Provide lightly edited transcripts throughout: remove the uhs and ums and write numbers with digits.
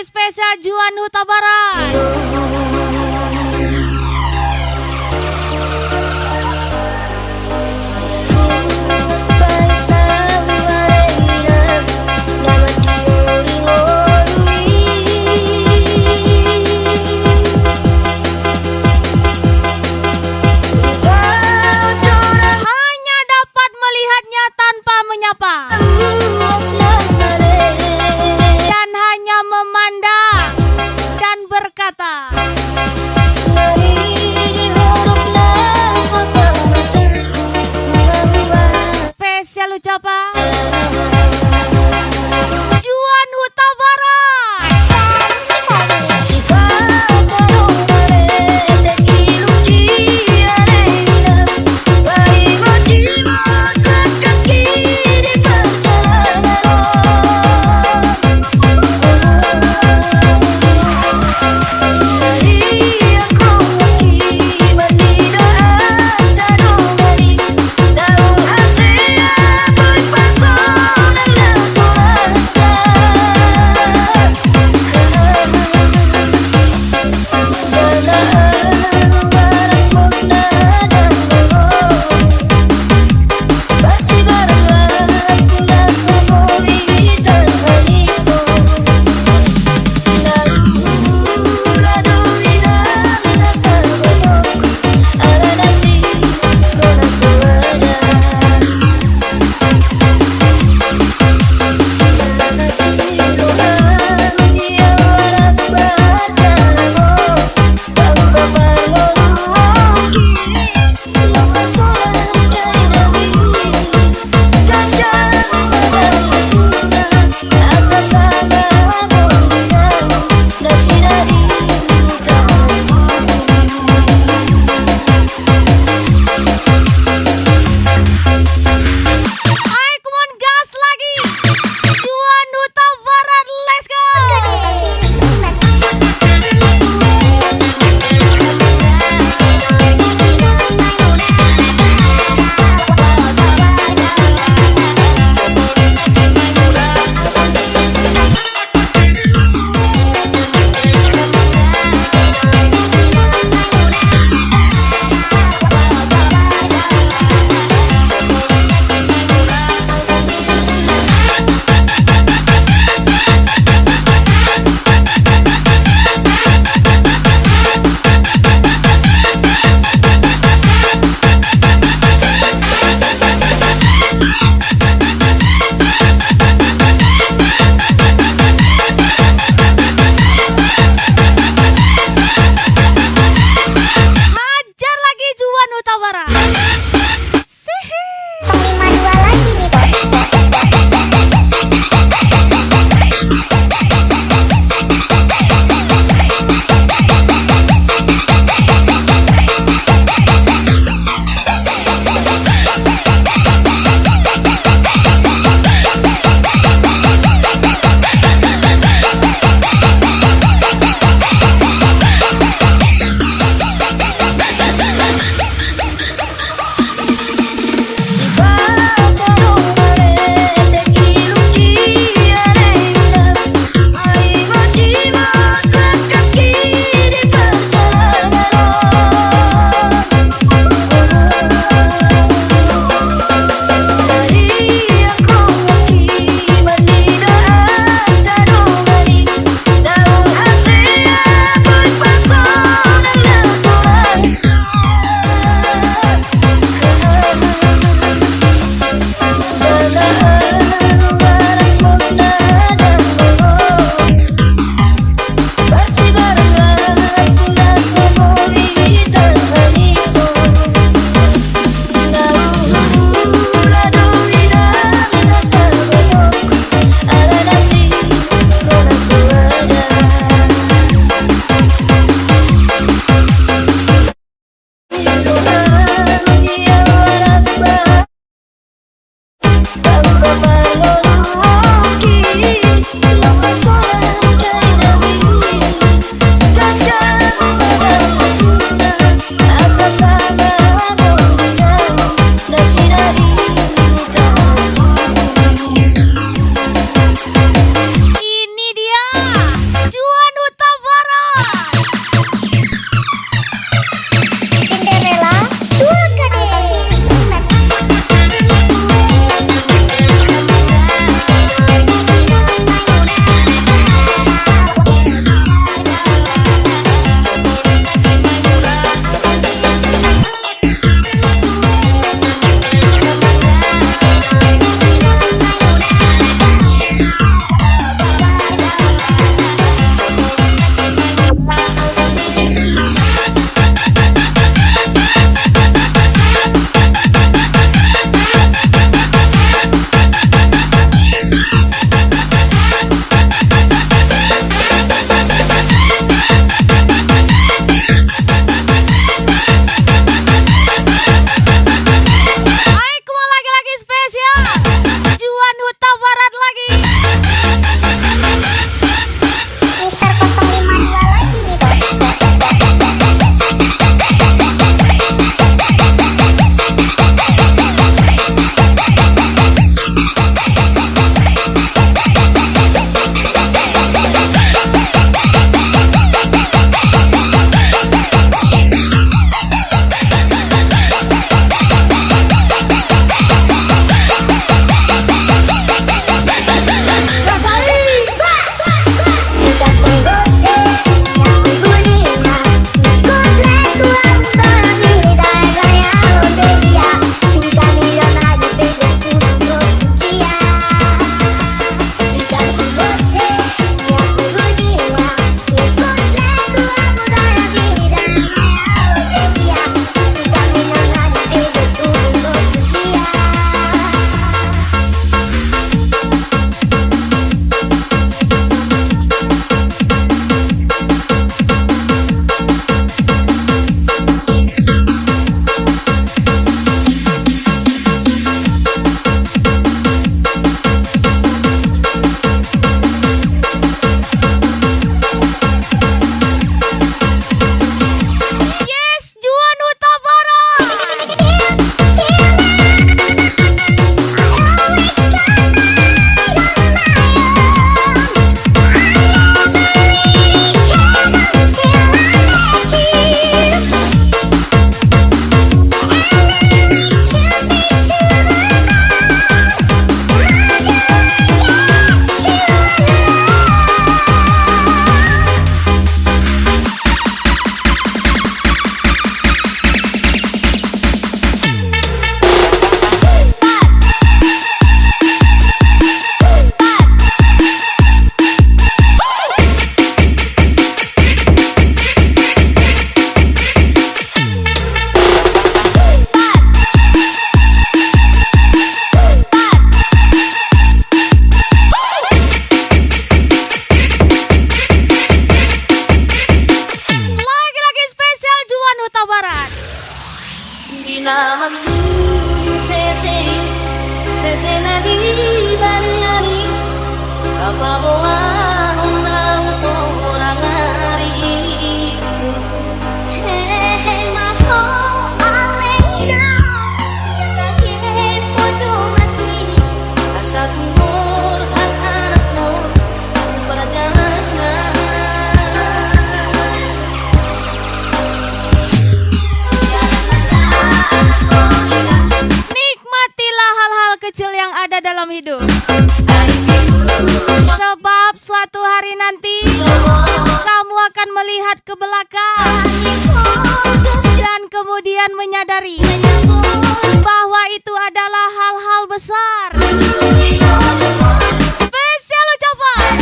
spesial Juan Huta Barat. Hanya dapat melihatnya tanpa menyapa. Dan hanya memandang dan berkata, spesial ucapan Juan Huta Barat. Juan sesena di hari-hari apa boa undang orang hari Hei mako alena lagi podo mati asa tumor anak-anakmu pada jangan Nikmatilah hal-hal kecil yang ada dalam hidup. Sebab suatu hari nanti kamu akan melihat ke belakang dan kemudian menyadari bahwa itu adalah hal-hal besar. Spesial ucapan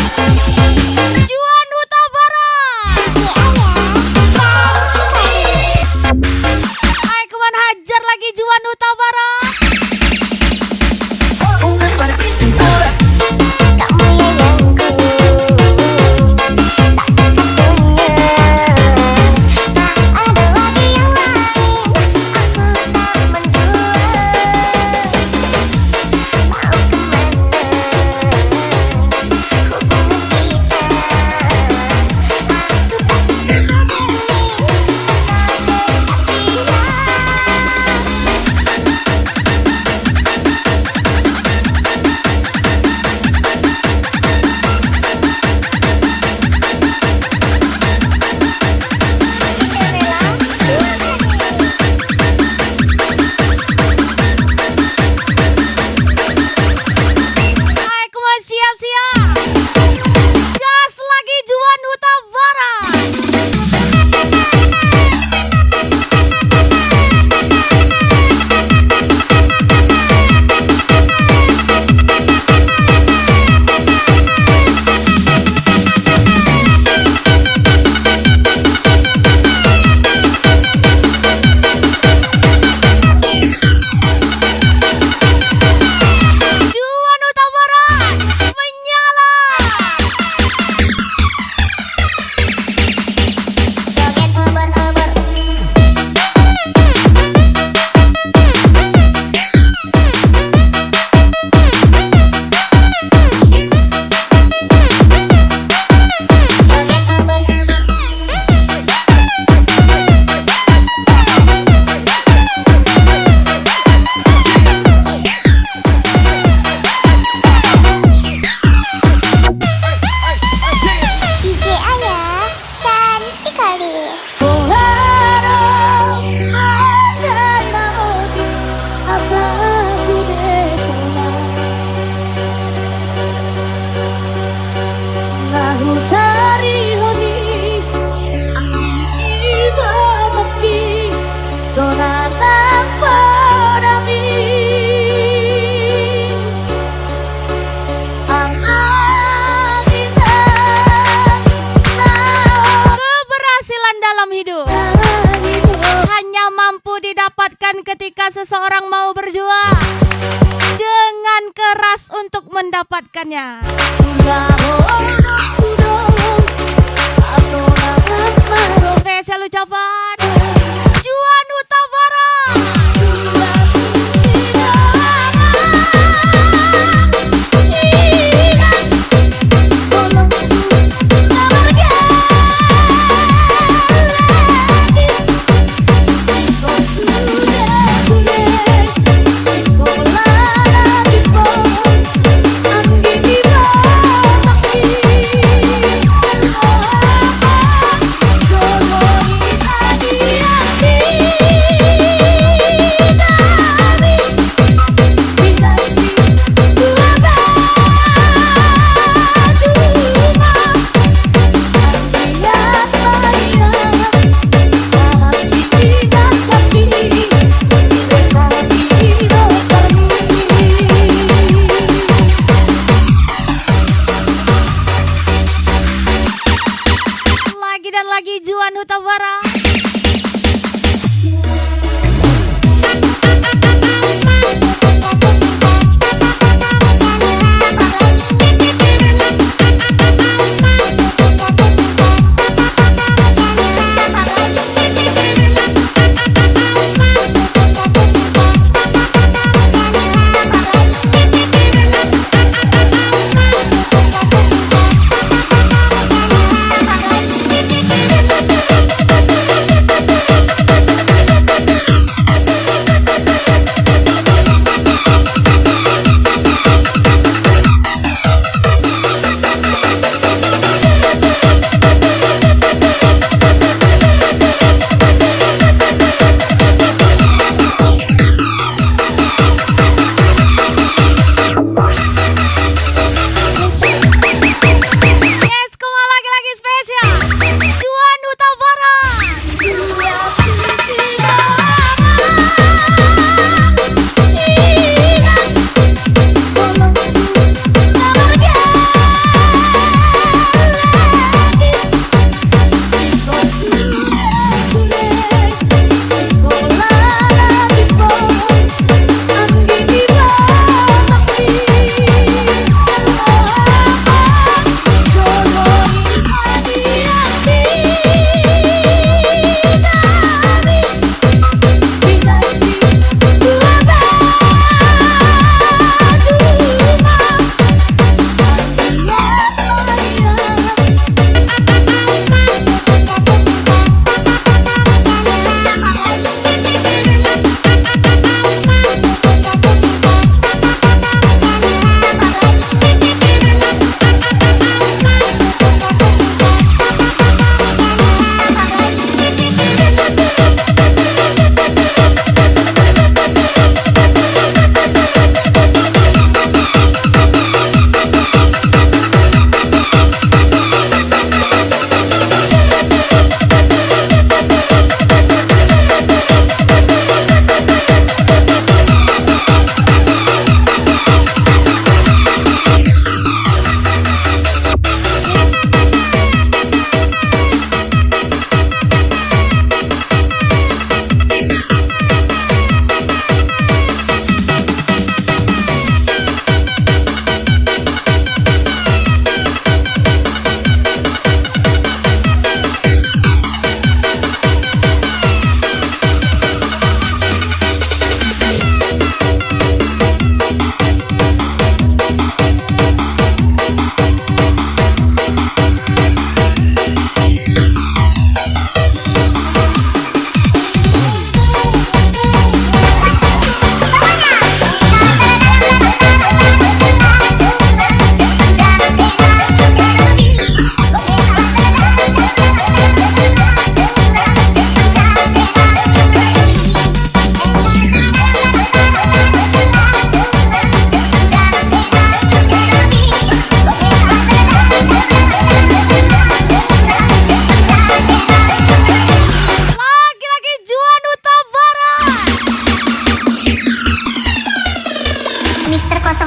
Juan Huta Barat. Hai, kawan hajar lagi Juan Huta Barat. Hai, kawan siap-siap. Gas lagi Juan Huta Barat. Juan Huta Barat menyala. joget ubur-ubur joget ubur-ubur DJ Ayah cantik kali Keberhasilan dalam hidup hanya mampu didapatkan ketika seseorang mau berjuang dengan keras untuk mendapatkannya. Spesial ucapan Juan Huta Barat. Lagi dan lagi Juan Huta Barat. Thank you.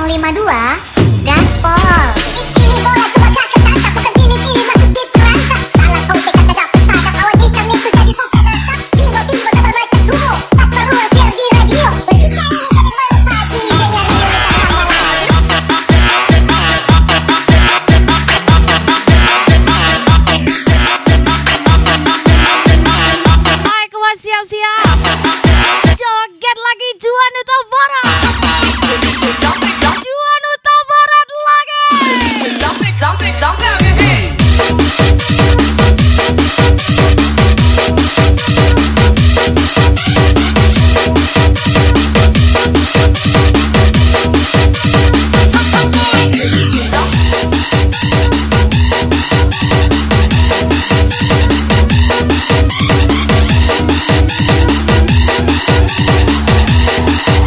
052 Gaspol. Ini bola coba gak ketangkap, bukan pilih-pilih masuk di perangkap. Salah kau tekan tegak pesawat, awan hitam itu jadi bukan asap. Bingo bingo double macam sumo, tak perlu share di radio. Berita ini jadi malam pagi, dengar dulu kita tambah lagi. Baik, kawan, siap-siap. Joget lagi Juan Huta Barat. Juan Huta Barat lagi.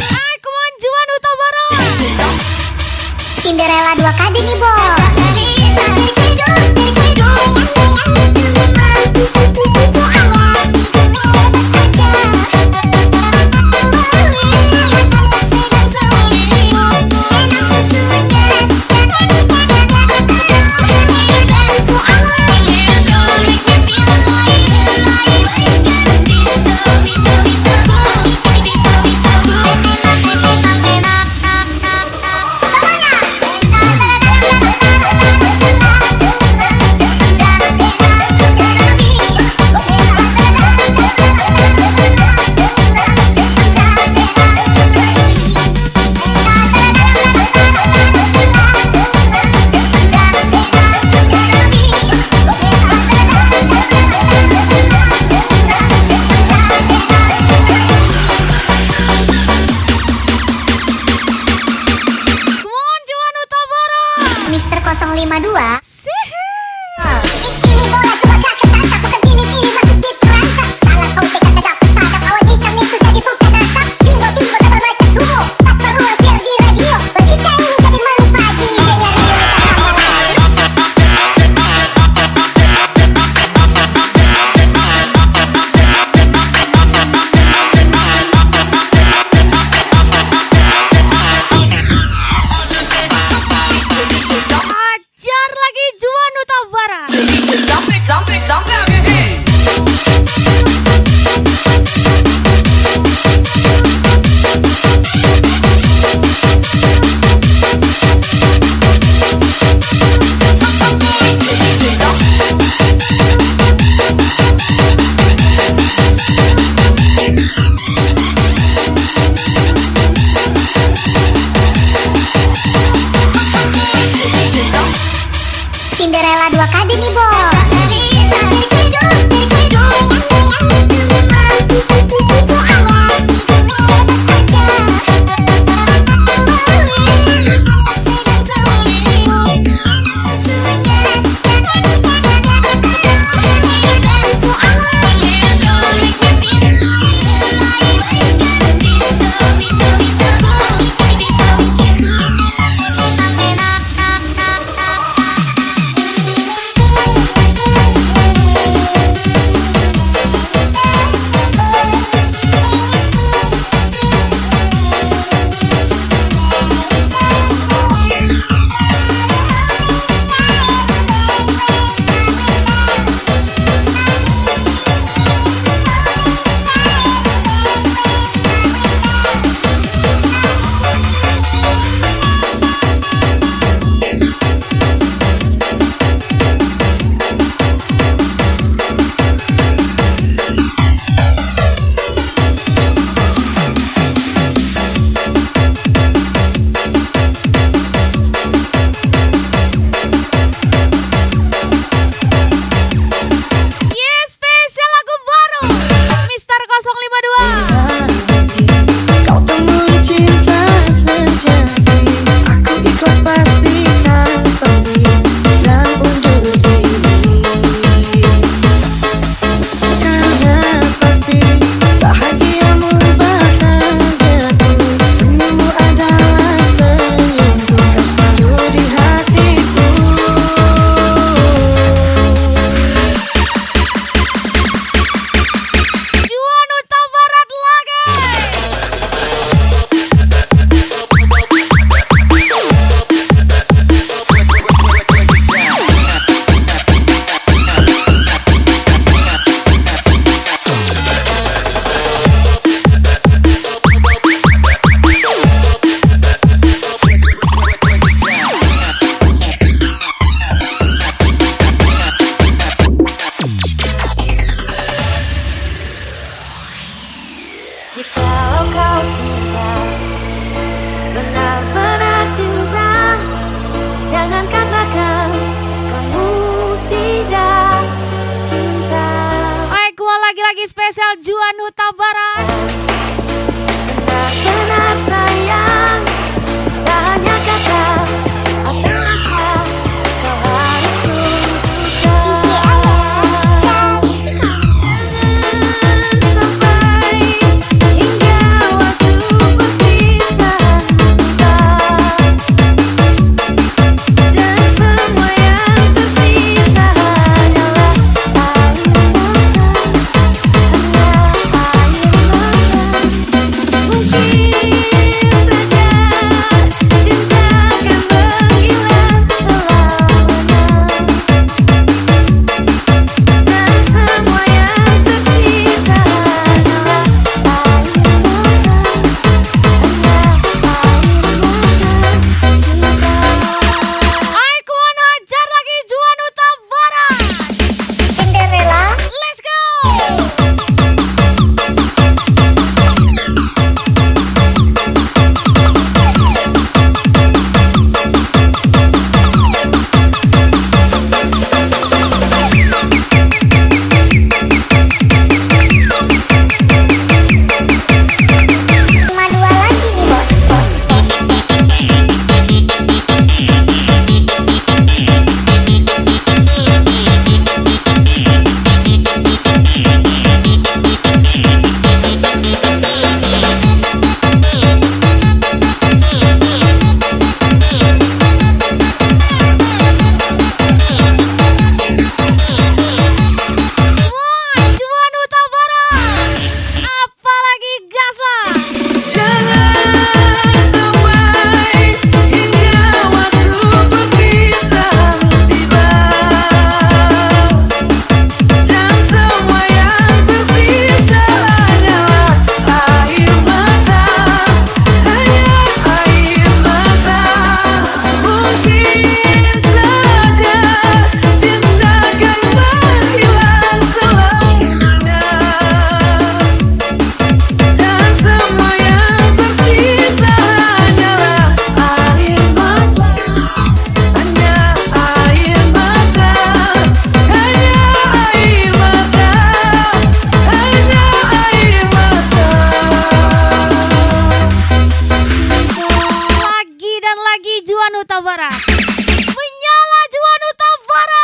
Hai, kawan, Juan Huta Barat. Cinderella 2 kali nih, Bos. Kawan, Juan Huta Barat. Mister 052 Sihir. Ini bola coba gak ketangkap, bukan pilih-pilih masuk di perangkap. Salah kau tekan tegak pesawat, awan hitam itu jadi bukan asap. Bingo bingo double macam sumo, tak perlu share di radio. Berita ini jadi malam pagi, dengar dulu kita tambah lagi. Ajar lagi Juan Huta Barat. Benar-benar sayang, tak hanya kata atau rasa, kau harus tunjukkan. Sampai hingga waktu perpisahan tiba, dan semua yang tersisa hanyalah air mata, hanya air mata. Mungkin saja cinta akan menghilang selamanya, dan semua yang tersisa hanyalah air mata, hanya air mata. Aku mau hajar lagi Juan Huta Barat. Cinderella. Let's go. Cuma dua lagi nih bos. Wah, Juan Huta Barat. Apalagi gas lah. Jangan sampai hingga waktu perpisahan tiba, dan semua yang tersisa hanyalah air mata, hanya air mata. Mungkin saja cinta akan menghilang selamanya, dan semua yang tersisa hanyalah air mata, hanya air mata, hanya air mata, hanya air mata. Lagi dan lagi Juan Huta Barat. Menyala Juan Huta Barat.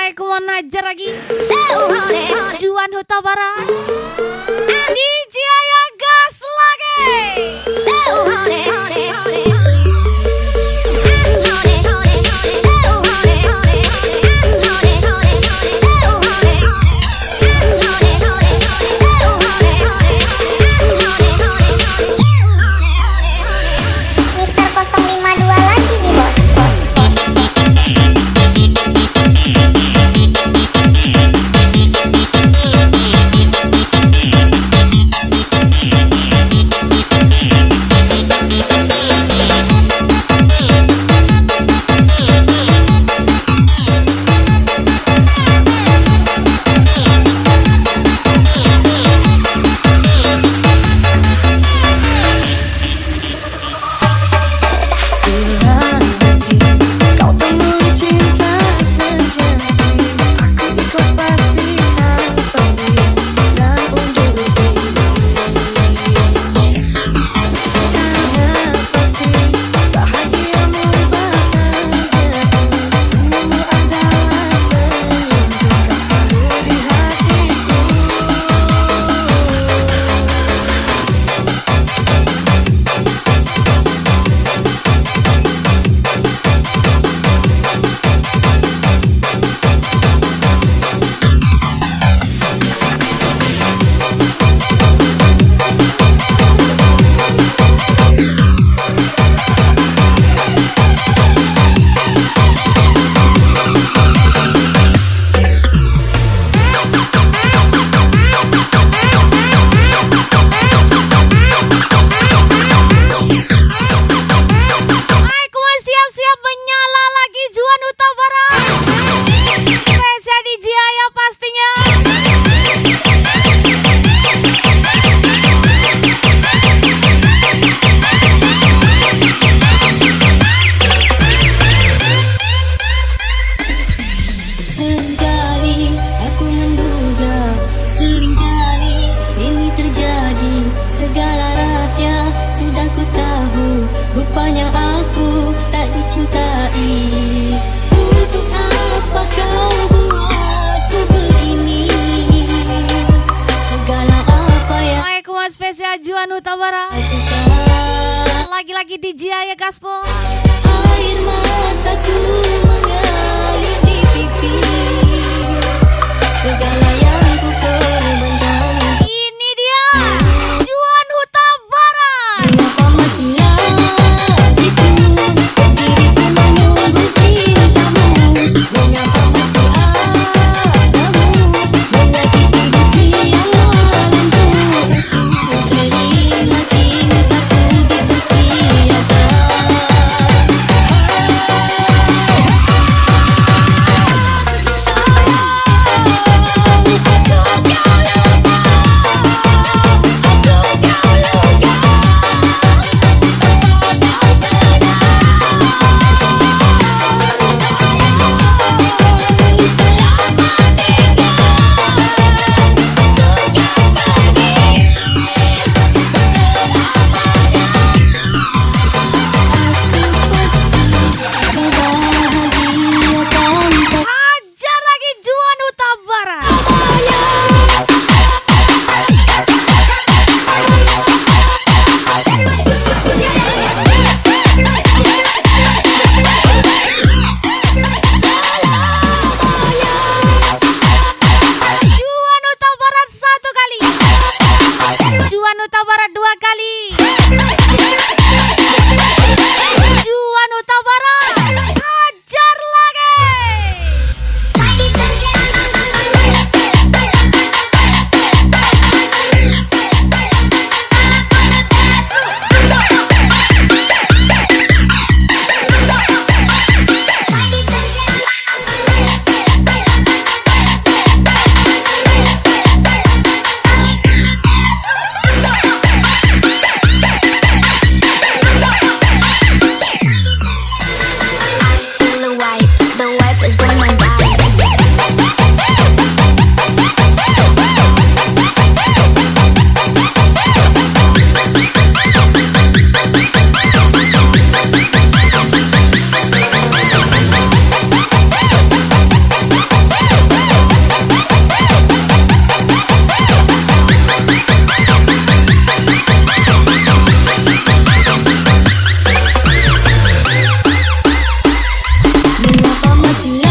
Aku mau hajar lagi Juan Huta Barat. DJ Aya gas lagi. Mister 052 lagi nih bos. rupanya aku tak dicintai. Untuk apa kau buatku begini? Segala apa yang Waalaikumsalam spesial Juan Hutabara. lakukan, Lagi-lagi DJ ya Gaspol. air mataku mengalir di pipi. Segala yang ku korbankan, Ini dia Juan Hutabara. mengapa masih hatiku, diriku menunggu cintamu? Mengapa masih adamu, menyakiti di siang malamku? Ku terima cintaku dipersiakan. Hajar lagi Juan Hutabara. Juan Hutabara 1 kali. Juan Hutabara 2 kali. Juan Hutabara hajar lagi. The wipe is on my body. Mengapa masih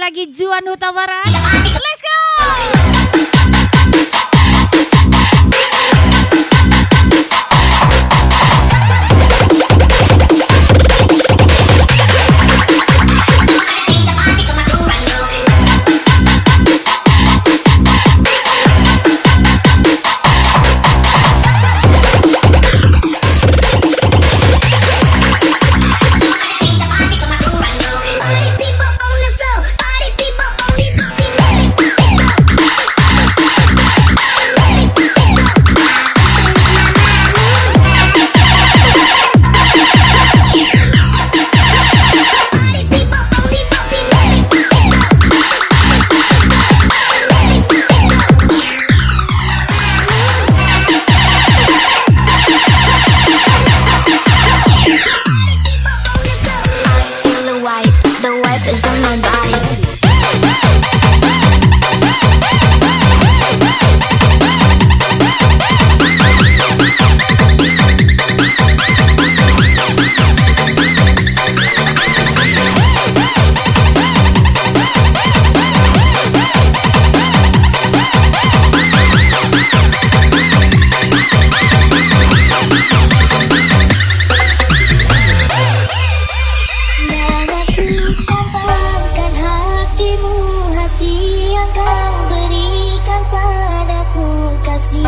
lagi Juan Huta Barat. Let's go. The wipe is on my body. Dan aku campakkan hatimu, hati yang kau berikan padaku kasih.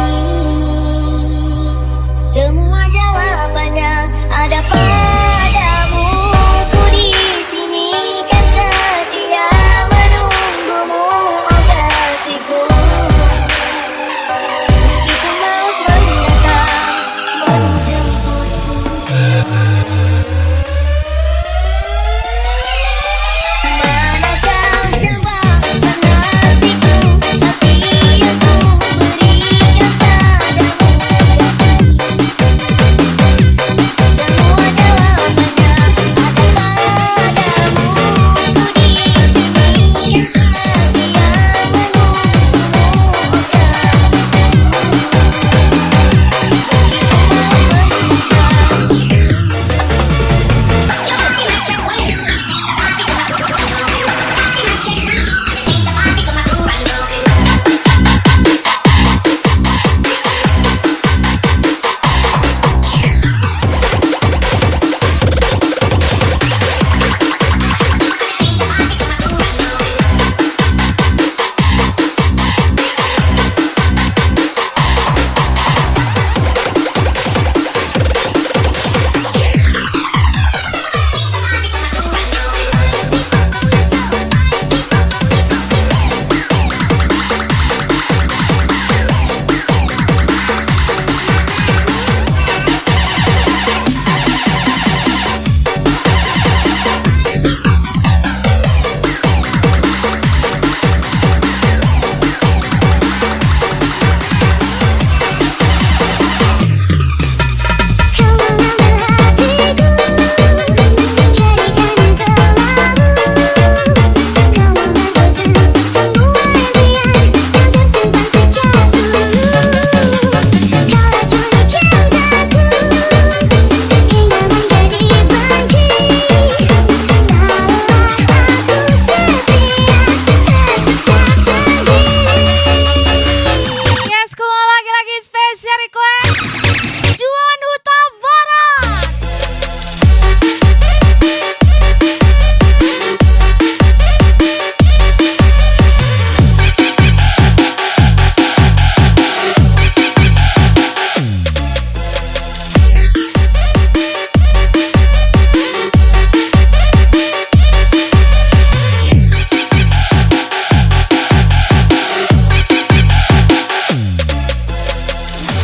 Semua jawabannya ada padamu. Ku di sini kan setia menunggumu, oh kasihku. Meskipun maut mendatang menjemputku. Mana kau campakkan hatiku, hati yang ku berikan padamu kasih. Semua jawabannya ada padamu. Ku di sini kan setia menunggumu, oh kasihku. Kau mengambil hatiku, jadikan engkau Kau menghancurkan semua impian yang tersimpan sejak dulu. Kau racuni cintaku hingga menjadi benci. Tahulah aku setia, tersiksa sendiri. Yes, cool. Lagi-lagi spesial request Juan Huta Barat.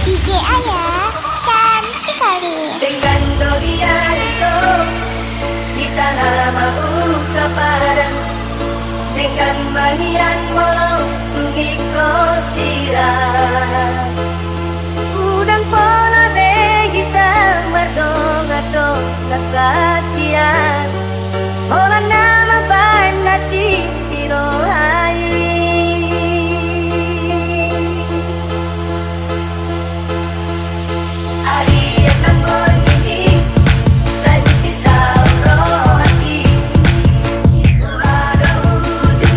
DJ Ayah, cantik kali. Dengan dorian itu kita mau kepadang dengan manian molong tungi kosira udang pola de kita mardong kasihan ola nama bana cipiro hai. Ari yang ini saya bisa rohati. Ada wujud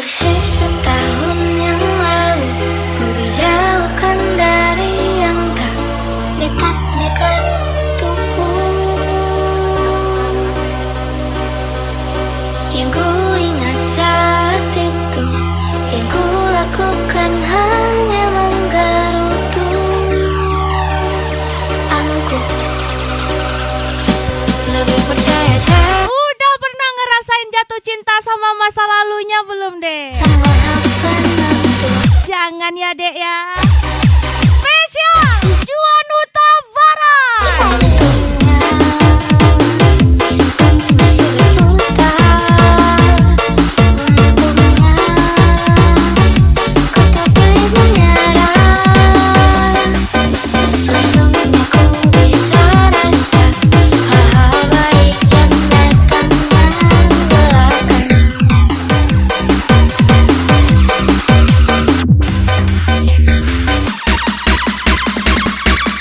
Persis setahun yang lalu ku dijauhkan dari yang tak ditakdirkan untukku. Yang ku ingat saat itu, yang ku lakukan hanya menggerutu. Aku lebih percaya Udah pernah ngerasain jatuh cinta sama masa lalunya belum deh? sama apa nafsu. Jangan ya dek ya. Spesial Juan Huta Barat.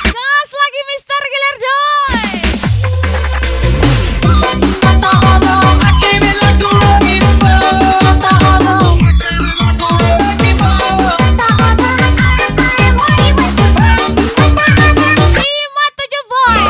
Gas lagi Mister Giler Joy. Lima tujuh boy.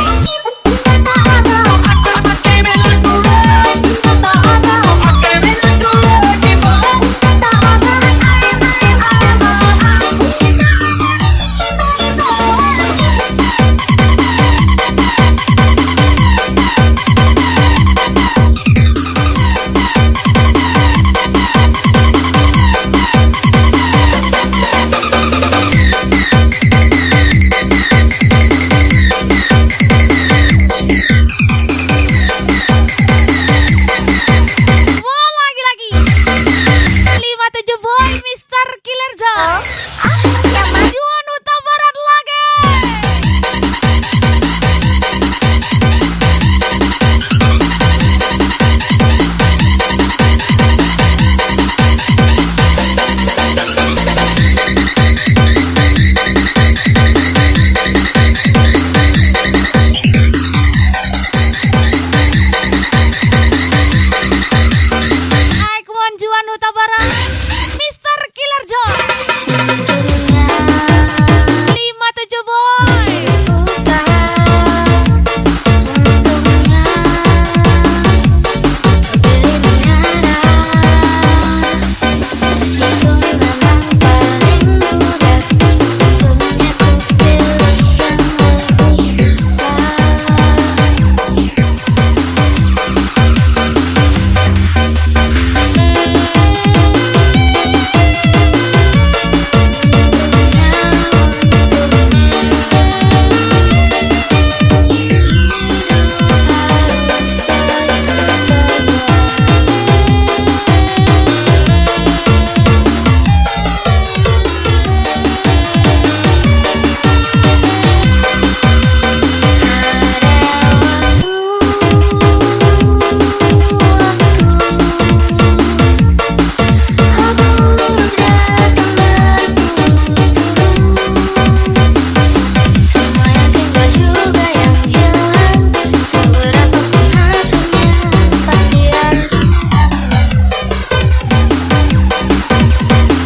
Wah lagi-lagi. 57 boy Mister Killer Joy. Juan Huta Barat lagi. Hai, come on Juan Huta Barat. Mister Killer Joy. 57 boy.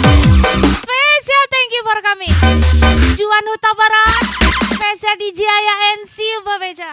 Spesial thank you for kami Juan Huta Barat. Spesial DJ Aya NC Babeja.